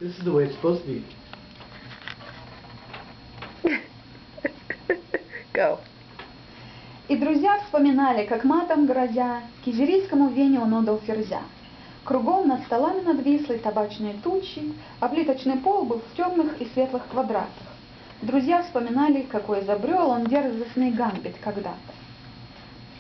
This is the way it's supposed to be. Go. И друзья вспоминали, как матом грозя, к ижерийскому вене он отдал ферзя. Кругом над столами надвисли табачные тучи, а плиточный пол был в темных и светлых квадратах. Друзья вспоминали, какой изобрел он дерзостный гамбит когда-то.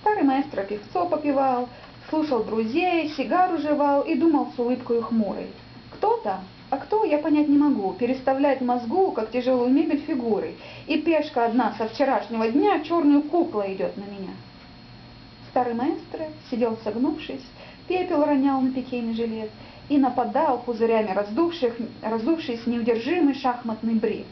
Старый маэстро певцо попивал, слушал друзей, сигару жевал и думал с улыбкой хмурой. Кто-то, а кто, я понять не могу, переставляет в мозгу, как тяжелую мебель, фигурой, и пешка одна со вчерашнего дня черную кукла идет на меня. Старый маэстро сидел согнувшись, пепел ронял на пикейный жилет и нападал пузырями раздувшись неудержимый шахматный бред.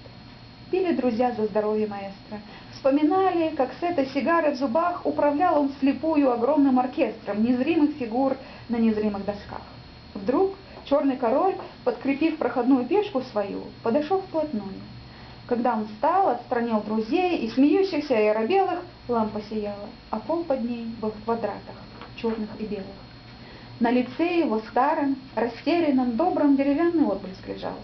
Пили друзья за здоровье маэстро. Вспоминали, как с этой сигарой в зубах управлял он вслепую огромным оркестром незримых фигур на незримых досках. Вдруг черный король, подкрепив проходную пешку свою, подошел вплотную. Когда он встал, отстранил друзей и смеющихся и оробелых, лампа сияла, а пол под ней был в квадратах, черных и белых. На лице его старом, растерянном, добром деревянный отблеск лежал.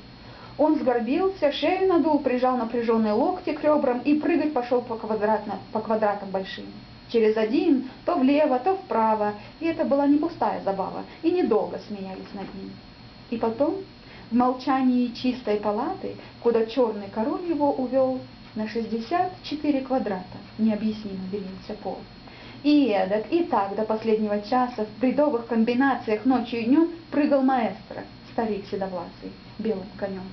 Он сгорбился, шею надул, прижал напряженные локти к ребрам и прыгать пошел по квадратам большим. Через один, то влево, то вправо, и это была не пустая забава, и недолго смеялись над ним. И потом, в молчании чистой палаты, куда черный король его увел, на 64 квадрата необъяснимо делился пол. И эдак, и так до последнего часа в бредовых комбинациях ночью и днем прыгал маэстро, старик седовласый, белым конем.